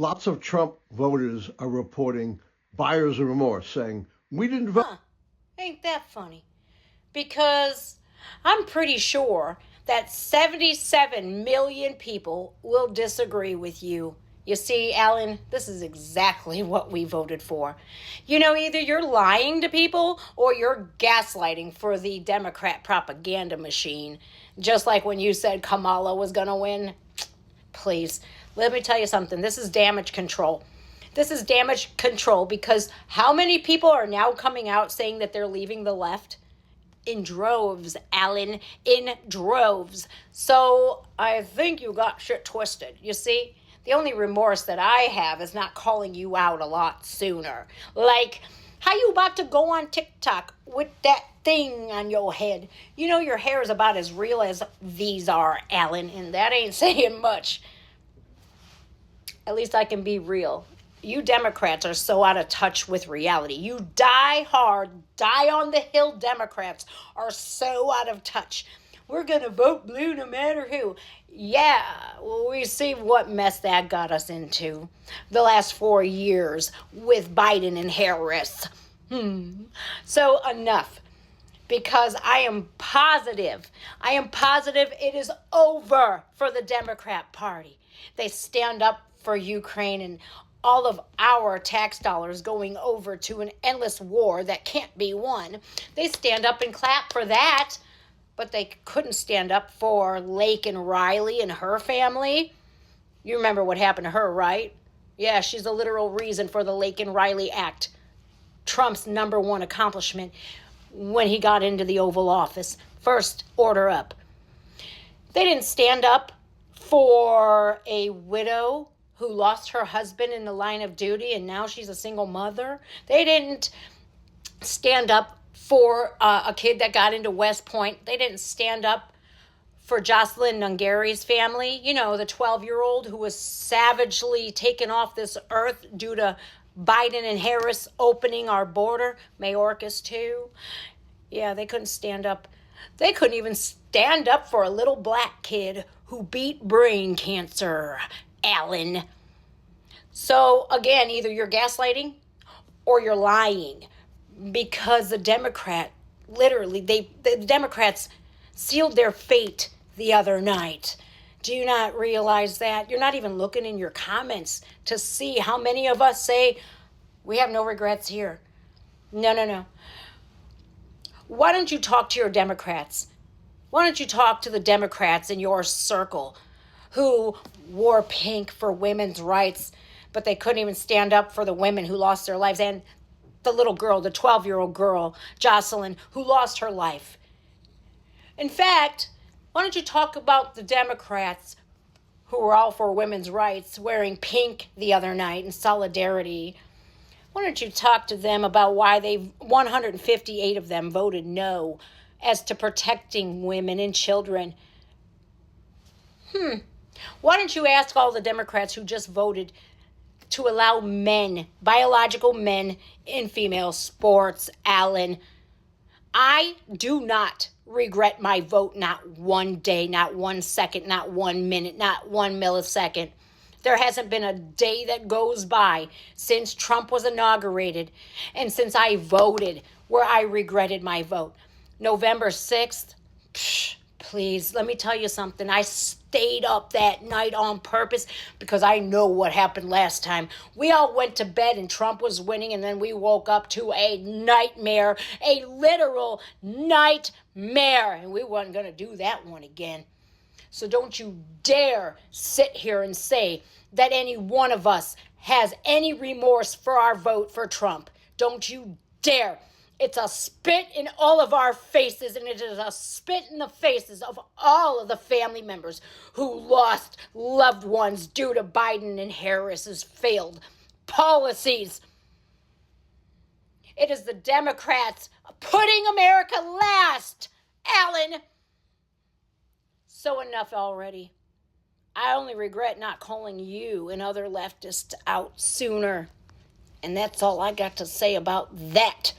Lots of Trump voters are reporting buyer's remorse, saying, we didn't vote. Huh, ain't that funny? Because I'm pretty sure that 77 million people will disagree with you. You see, Alan, this is exactly what we voted for. Either you're lying to people or you're gaslighting for the Democrat propaganda machine. Just like when you said Kamala was going to win. Please, let me tell you something. This is damage control. This is damage control because how many people are now coming out saying that they're leaving the left? In droves, Alan, in droves. So I think you got shit twisted. You see, the only remorse that I have is not calling you out a lot sooner. Like, how you about to go on TikTok with that thing on your head? Your hair is about as real as these are, Alan, and that ain't saying much. At least I can be real. You Democrats are so out of touch with reality. You die hard, die on the hill Democrats are so out of touch. We're going to vote blue no matter who. Yeah, well, we see what mess that got us into the last 4 years with Biden and Harris. So enough. Because I am positive it is over for the Democrat Party. They stand up for Ukraine and all of our tax dollars going over to an endless war that can't be won. They stand up and clap for that, but they couldn't stand up for Laken Riley and her family. You remember what happened to her, right? Yeah, she's the literal reason for the Laken Riley Act, Trump's number one accomplishment when he got into the Oval Office. First, order up. They didn't stand up for a widow who lost her husband in the line of duty and now she's a single mother. They didn't stand up for a kid that got into West Point. They didn't stand up for Jocelyn Nungari's family, the 12-year-old who was savagely taken off this earth due to Biden and Harris opening our border. Mayorkas too. Yeah, they couldn't stand up. They couldn't even stand up for a little black kid who beat brain cancer. Alan. So again, either you're gaslighting or you're lying, because the Democrats sealed their fate the other night. Do you not realize that? You're not even looking in your comments to see how many of us say we have no regrets here. No. Why don't you talk to your Democrats? Why don't you talk to the Democrats in your circle who wore pink for women's rights, but they couldn't even stand up for the women who lost their lives, and the little girl, the 12-year-old girl, Jocelyn, who lost her life. In fact, why don't you talk about the Democrats who were all for women's rights wearing pink the other night in solidarity? Why don't you talk to them about why 158 of them voted no as to protecting women and children? Why don't you ask all the Democrats who just voted to allow men, biological men, in female sports, Alan? I do not regret my vote, not one day, not 1 second, not 1 minute, not 1 millisecond. There hasn't been a day that goes by since Trump was inaugurated and since I voted where I regretted my vote. November 6th, please, let me tell you something. I stayed up that night on purpose because I know what happened last time. We all went to bed and Trump was winning, and then we woke up to a nightmare, a literal nightmare, and we weren't going to do that one again. So don't you dare sit here and say that any one of us has any remorse for our vote for Trump. Don't you dare. It's a spit in all of our faces, and it is a spit in the faces of all of the family members who lost loved ones due to Biden and Harris's failed policies. It is the Democrats putting America last, Alan. So enough already. I only regret not calling you and other leftists out sooner. And that's all I got to say about that.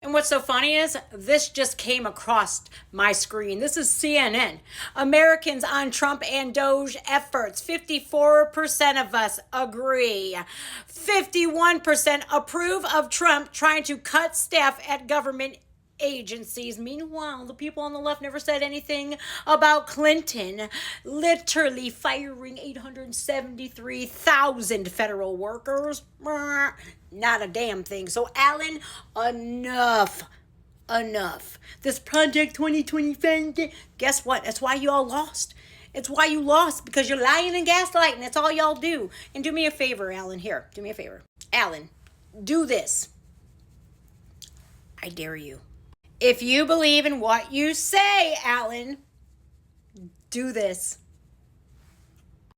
And what's so funny is this just came across my screen. This is CNN. Americans on Trump and Doge efforts. 54% of us agree. 51% approve of Trump trying to cut staff at government agencies. Meanwhile, the people on the left never said anything about Clinton literally firing 873,000 federal workers. Not a damn thing. So, Allan, enough. Enough. This Project 2025, guess what? That's why you all lost. It's why you lost, because you're lying and gaslighting. That's all y'all do. And do me a favor, Allan. Here, do me a favor. Allan, do this. I dare you. If you believe in what you say, Allan, do this.